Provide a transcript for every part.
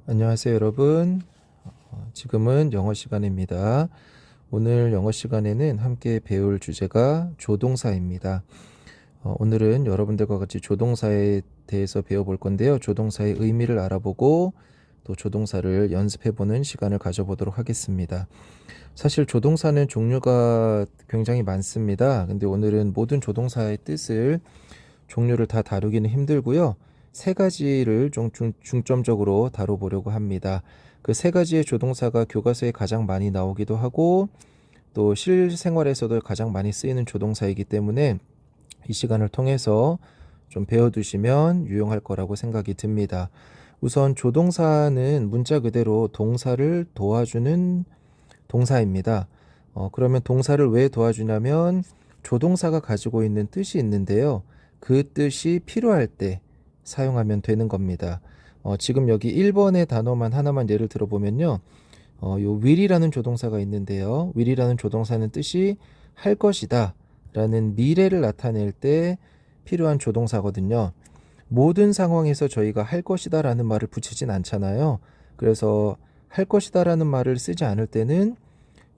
안녕하세요, 여러분. 지금은 영어 시간입니다. 오늘 영어 시간에는 함께 배울 주제가 조동사입니다. 오늘은 여러분들과 같이 조동사에 대해서 배워볼 건데요. 조동사의 의미를 알아보고 또 조동사를 연습해보는 시간을 가져보도록 하겠습니다. 사실 조동사는 종류가 굉장히 많습니다. 근데 오늘은 모든 조동사의 뜻을 종류를 다 다루기는 힘들고요. 세 가지를 좀 중점적으로 다뤄보려고 합니다. 그 세 가지의 조동사가 교과서에 가장 많이 나오기도 하고 또 실생활에서도 가장 많이 쓰이는 조동사이기 때문에 이 시간을 통해서 좀 배워두시면 유용할 거라고 생각이 듭니다. 우선 조동사는 문자 그대로 동사를 도와주는 동사입니다. 그러면 동사를 왜 도와주냐면 조동사가 가지고 있는 뜻이 있는데요. 그 뜻이 필요할 때 사용하면 되는 겁니다. 지금 여기 1번의 단어만 하나만 예를 들어보면요. 요 will이라는 조동사가 있는데요. will이라는 조동사는 뜻이 할 것이다 라는 미래를 나타낼 때 필요한 조동사거든요. 모든 상황에서 저희가 할 것이다 라는 말을 붙이진 않잖아요. 그래서 할 것이다 라는 말을 쓰지 않을 때는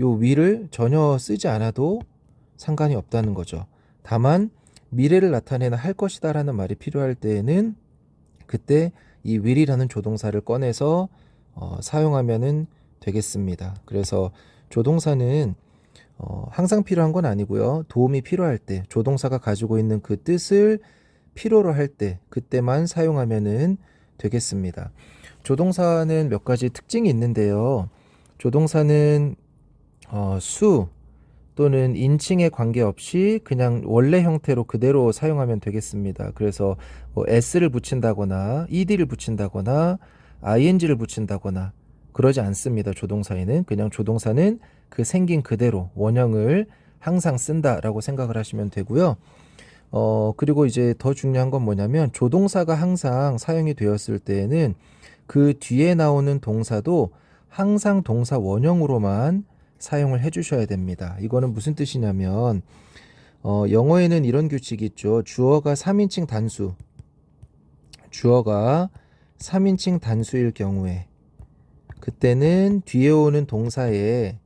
요 will을 전혀 쓰지 않아도 상관이 없다는 거죠. 다만 미래를 나타내는 할 것이다 라는 말이 필요할 때에는 그때 이 will이라는 조동사를 꺼내서 사용하면은 되겠습니다. 그래서 조동사는 항상 필요한 건 아니고요. 도움이 필요할 때 조동사가 가지고 있는 그 뜻을 필요로 할 때 그때만 사용하면은 되겠습니다. 조동사는 몇 가지 특징이 있는데요. 조동사는 수 또는 인칭에 관계없이 그냥 원래 형태로 그대로 사용하면 되겠습니다. 그래서 뭐 s를 붙인다거나 ed를 붙인다거나 ing를 붙인다거나 그러지 않습니다. 조동사에는 그냥 조동사는 그 생긴 그대로 원형을 항상 쓴다라고 생각을 하시면 되고요. 그리고 이제 더 중요한 건 뭐냐면 조동사가 항상 사용이 되었을 때에는 그 뒤에 나오는 동사도 항상 동사 원형으로만 사용을 해주셔야 됩니다. 이거는 무슨 뜻이냐면 영어에는 이런 규칙이 있죠. 주어가 3인칭 단수, 주어가 3인칭 단수일 경우에 그때는 뒤에 오는 동사에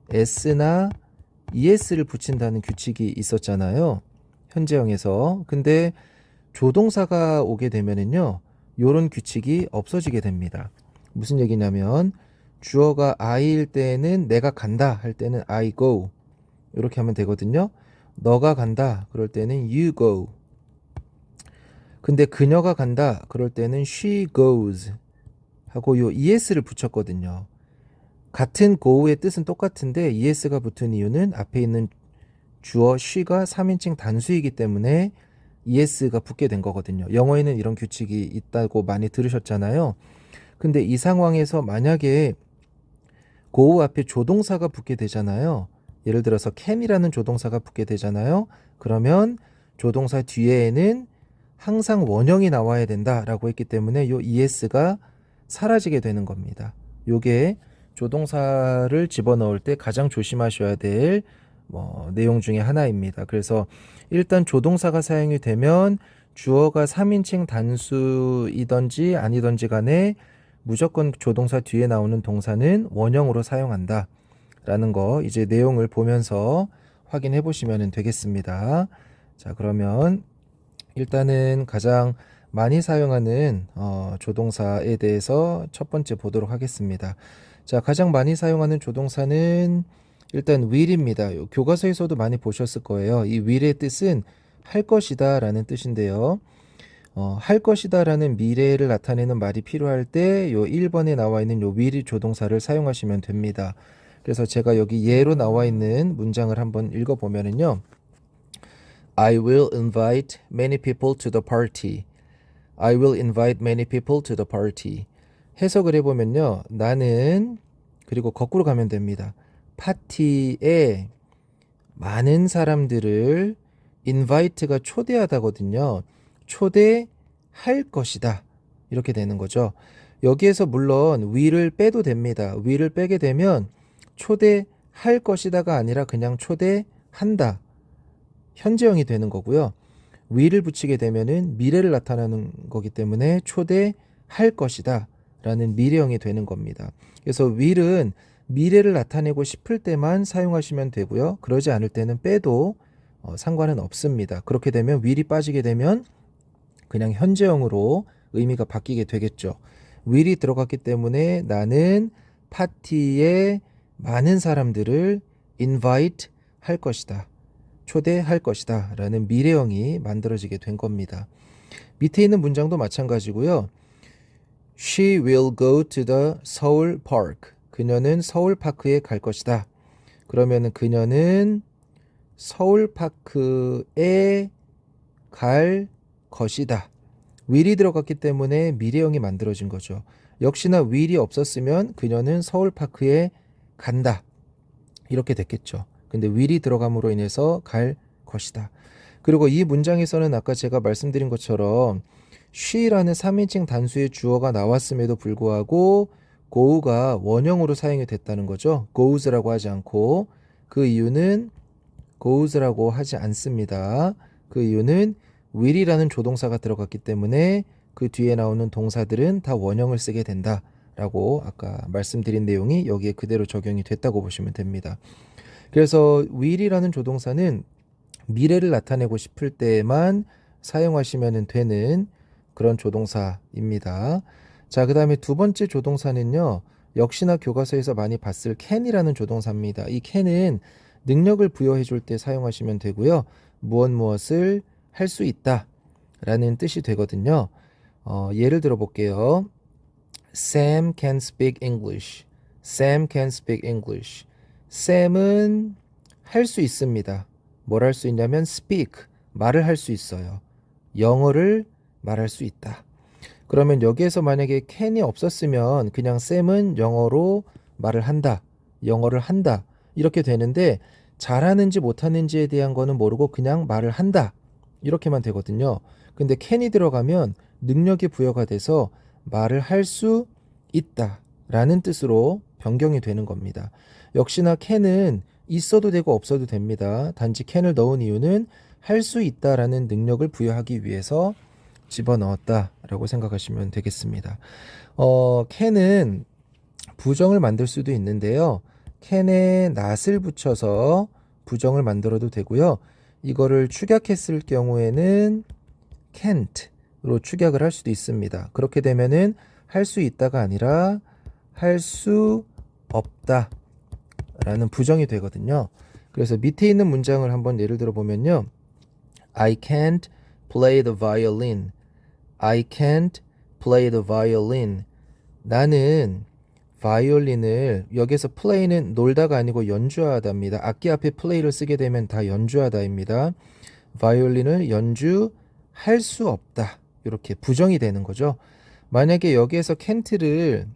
s나 es를 붙인다는 규칙이 있었잖아요. 현재형에서. 근데 조동사가 오게 되면은요, 요런 규칙이 없어지게 됩니다. 무슨 얘기냐면 주어가 I일 때는 내가 간다 할 때는 I go 이렇게 하면 되거든요. 너가 간다 그럴 때는 you go. 근데 그녀가 간다 그럴 때는 she goes 하고 요 es를 붙였거든요. 같은 go의 뜻은 똑같은데 es가 붙은 이유는 앞에 있는 주어 she가 3인칭 단수이기 때문에 es가 붙게 된 거거든요. 영어에는 이런 규칙이 있다고 많이 들으셨잖아요. 근데 이 상황에서 만약에 go 앞에 조동사가 붙게 되잖아요. 예를 들어서 cam이라는 조동사가 붙게 되잖아요. 그러면 조동사 뒤에는 항상 원형이 나와야 된다라고 했기 때문에 요 es가 사라지게 되는 겁니다. 요게 조동사를 집어넣을 때 가장 조심하셔야 될 내용 중에 하나입니다. 그래서 일단 조동사가 사용이 되면 주어가 3인칭 단수이든지 아니든지 간에 무조건 조동사 뒤에 나오는 동사는 원형으로 사용한다 라는 거 이제 내용을 보면서 확인해 보시면 되겠습니다. 자, 그러면 일단은 가장 많이 사용하는 조동사에 대해서 첫 번째 보도록 하겠습니다. 자, 가장 많이 사용하는 조동사는 일단 will입니다. 교과서에서도 많이 보셨을 거예요. 이 will의 뜻은 할 것이다 라는 뜻인데요. 할 것이다 라는 미래를 나타내는 말이 필요할 때 요 1번에 나와 있는 요 will 조동사를 사용하시면 됩니다. 그래서 제가 여기 예로 나와 있는 문장을 한번 읽어보면은요. I will invite many people to the party. I will invite many people to the party. 해석을 해보면요. 나는 그리고 거꾸로 가면 됩니다. 파티에 많은 사람들을 invite가 초대하다거든요. 초대할 것이다. 이렇게 되는 거죠. 여기에서 물론 will을 빼도 됩니다. will을 빼게 되면 초대할 것이다가 아니라 그냥 초대한다. 현재형이 되는 거고요. will을 붙이게 되면은 미래를 나타내는 거기 때문에 초대할 것이다 라는 미래형이 되는 겁니다. 그래서 will은 미래를 나타내고 싶을 때만 사용하시면 되고요. 그러지 않을 때는 빼도 상관은 없습니다. 그렇게 되면 will이 빠지게 되면 그냥 현재형으로 의미가 바뀌게 되겠죠. will이 들어갔기 때문에 나는 파티에 많은 사람들을 invite 할 것이다. 초대할 것이다. 라는 미래형이 만들어지게 된 겁니다. 밑에 있는 문장도 마찬가지고요. She will go to the Seoul Park. 그녀는 서울파크에 갈 것이다. 그러면은 그녀는 서울파크에 갈 것이다. will이 들어갔기 때문에 미래형이 만들어진 거죠. 역시나 will이 없었으면 그녀는 서울파크에 간다. 이렇게 됐겠죠. 근데 will이 들어감으로 인해서 갈 것이다. 그리고 이 문장에서는 아까 제가 말씀드린 것처럼 she라는 3인칭 단수의 주어가 나왔음에도 불구하고 go가 원형으로 사용이 됐다는 거죠. goes라고 하지 않고 그 이유는 goes라고 하지 않습니다. 그 이유는 will이라는 조동사가 들어갔기 때문에 그 뒤에 나오는 동사들은 다 원형을 쓰게 된다라고 아까 말씀드린 내용이 여기에 그대로 적용이 됐다고 보시면 됩니다. 그래서 will이라는 조동사는 미래를 나타내고 싶을 때만 사용하시면 되는 그런 조동사입니다. 자, 그 다음에 두 번째 조동사는요. 역시나 교과서에서 많이 봤을 can이라는 조동사입니다. 이 can은 능력을 부여해 줄 때 사용하시면 되고요. 무엇을 할 수 있다 라는 뜻이 되거든요. 예를 들어 볼게요. Sam can speak English. Sam can speak English. Sam은 할 수 있습니다. 뭘 할 수 있냐면 speak, 말을 할 수 있어요. 영어를 말할 수 있다. 그러면 여기에서 만약에 can이 없었으면 그냥 Sam은 영어로 말을 한다. 영어를 한다. 이렇게 되는데 잘하는지 못하는지에 대한 거는 모르고 그냥 말을 한다. 이렇게만 되거든요. 근데 can이 들어가면 능력이 부여가 돼서 말을 할 수 있다 라는 뜻으로 변경이 되는 겁니다. 역시나 can은 있어도 되고 없어도 됩니다. 단지 can을 넣은 이유는 할 수 있다라는 능력을 부여하기 위해서 집어넣었다라고 생각하시면 되겠습니다. can은 부정을 만들 수도 있는데요. can에 not을 붙여서 부정을 만들어도 되고요. 이거를 축약했을 경우에는 can't로 축약을 할 수도 있습니다. 그렇게 되면은 할 수 있다가 아니라 할 수 없다 라는 부정이 되거든요. 그래서 밑에 있는 문장을 한번 예를 들어 보면요. I can't play the violin. I can't play the violin. 나는 바이올린을 여기서 play는 놀다가 아니고 연주하다입니다. 악기 앞에 play를 쓰게 되면 다 연주하다입니다. 바이올린을 연주할 수 없다. 이렇게 부정이 되는 거죠. 만약에 여기에서 can't를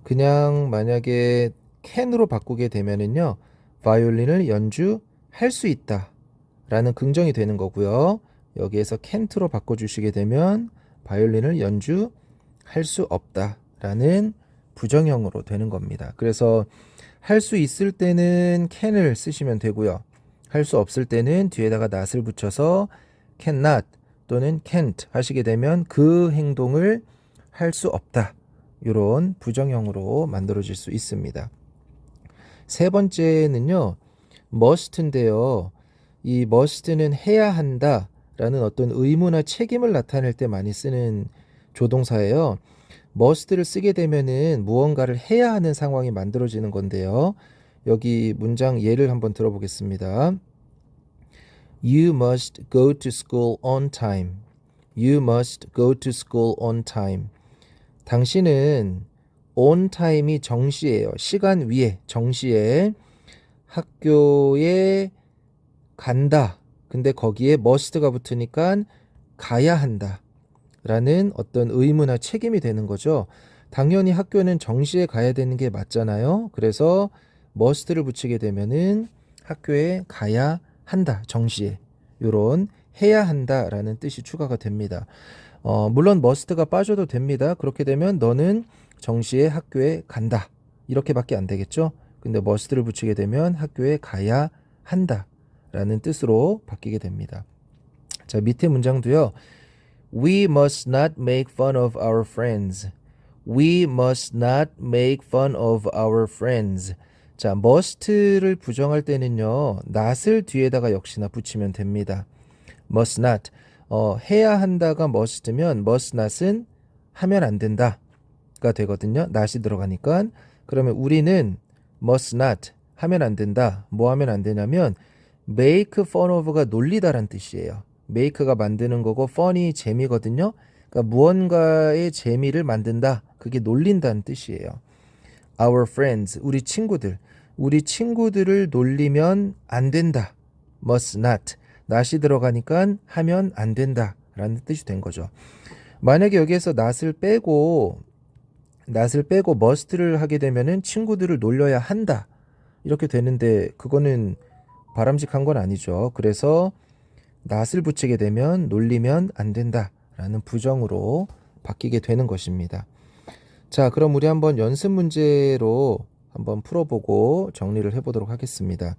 그냥 만약에 can으로 바꾸게 되면은요. 바이올린을 연주할 수 있다 라는 긍정이 되는 거고요. 여기에서 can't로 바꿔주시게 되면 바이올린을 연주할 수 없다 라는 부정형으로 되는 겁니다. 그래서 할 수 있을 때는 can을 쓰시면 되고요. 할 수 없을 때는 뒤에다가 not을 붙여서 cannot 또는 can't 하시게 되면 그 행동을 할 수 없다. 이런 부정형으로 만들어질 수 있습니다. 세 번째는요. must인데요. 이 must는 해야 한다 라는 어떤 의무나 책임을 나타낼 때 많이 쓰는 조동사예요. must를 쓰게 되면은 무언가를 해야 하는 상황이 만들어지는 건데요. 여기 문장 예를 한번 들어보겠습니다. You must go to school on time. You must go to school on time. 당신은 on time이 정시예요. 시간 위에 정시에 학교에 간다. 근데 거기에 must가 붙으니까 가야 한다 라는 어떤 의무나 책임이 되는 거죠. 당연히 학교는 정시에 가야 되는 게 맞잖아요. 그래서 must를 붙이게 되면은 학교에 가야 한다. 정시에. 요런 해야 한다 라는 뜻이 추가가 됩니다. 물론 must가 빠져도 됩니다. 그렇게 되면 너는 정시에 학교에 간다. 이렇게밖에 안 되겠죠. 근데 must를 붙이게 되면 학교에 가야 한다 라는 뜻으로 바뀌게 됩니다. 자, 밑에 문장도요. We must not make fun of our friends. We must not make fun of our friends. 자, must를 부정할 때는요. not을 뒤에다가 역시나 붙이면 됩니다. must not. 해야 한다가 must면 must not은 하면 안 된다가 되거든요. not이 들어가니까. 그러면 우리는 must not 하면 안 된다. 뭐 하면 안 되냐면 make fun of가 놀리다란 뜻이에요. make가 만드는 거고 fun이 재미거든요. 그러니까 무언가의 재미를 만든다. 그게 놀린다는 뜻이에요. Our friends, 우리 친구들을 놀리면 안 된다. must not. not이 들어가니까 하면 안 된다 라는 뜻이 된 거죠. 만약에 여기에서 not을 빼고 must를 하게 되면은 친구들을 놀려야 한다. 이렇게 되는데 그거는 바람직한 건 아니죠. 그래서 not을 붙이게 되면 놀리면 안 된다 라는 부정으로 바뀌게 되는 것입니다. 자, 그럼 우리 한번 연습 문제로 한번 풀어보고 정리를 해보도록 하겠습니다.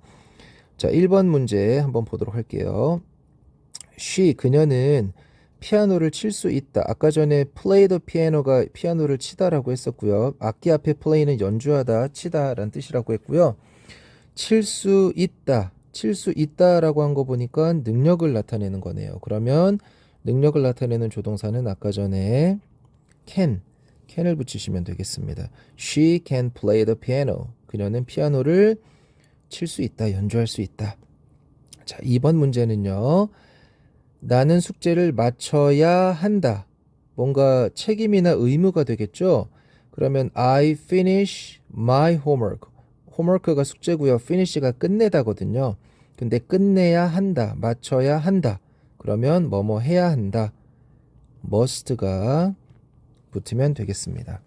자, 1번 문제 한번 보도록 할게요. 그녀는 피아노를 칠 수 있다. 아까 전에 play the piano가 피아노를 치다라고 했었고요. 악기 앞에 play는 연주하다, 치다라는 뜻이라고 했고요. 칠 수 있다라고 한 거 보니까 능력을 나타내는 거네요. 그러면 능력을 나타내는 조동사는 아까 전에 can을 붙이시면 되겠습니다. She can play the piano. 그녀는 피아노를 칠 수 있다, 연주할 수 있다. 자, 2번 문제는요. 나는 숙제를 마쳐야 한다. 뭔가 책임이나 의무가 되겠죠? 그러면 I finish my homework. homework가 숙제고요. finish가 끝내다거든요. 근데 끝내야 한다, 마쳐야 한다. 그러면 뭐뭐 해야 한다. must가 붙으면 되겠습니다.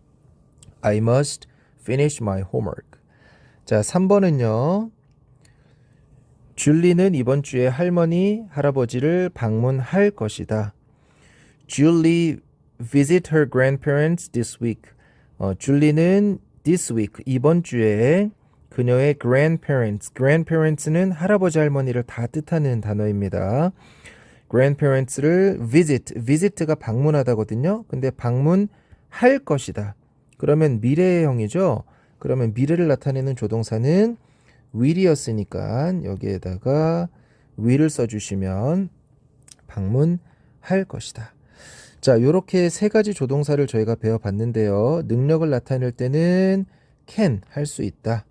I must finish my homework. 자, 3번은요. 줄리는 이번 주에 할머니, 할아버지를 방문할 것이다. Julie visit her grandparents this week. 줄리는 this week, 이번 주에 그녀의 grandparents는 할아버지, 할머니를 다 뜻하는 단어입니다. grandparents를 visit가 방문하다거든요. 근데 방문할 것이다. 그러면 미래형이죠. 그러면 미래를 나타내는 조동사는 will이었으니까 여기에다가 will을 써주시면 방문할 것이다. 자, 이렇게 세 가지 조동사를 저희가 배워봤는데요. 능력을 나타낼 때는 can, 할 수 있다.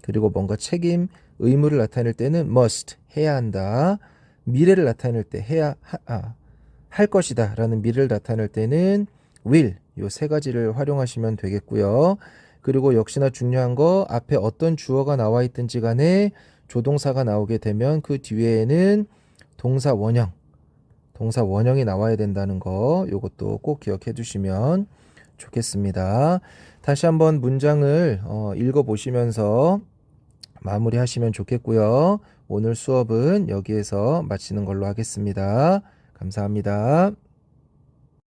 그리고 뭔가 책임, 의무를 나타낼 때는 must, 해야 한다. 미래를 나타낼 때 할 것이다 라는 미래를 나타낼 때는 will, 요 세 가지를 활용하시면 되겠고요. 그리고 역시나 중요한 거, 앞에 어떤 주어가 나와 있든지 간에 조동사가 나오게 되면 그 뒤에는 동사 원형이 나와야 된다는 거, 요것도 꼭 기억해 주시면 좋겠습니다. 다시 한번 문장을 읽어보시면서 마무리하시면 좋겠고요. 오늘 수업은 여기에서 마치는 걸로 하겠습니다. 감사합니다.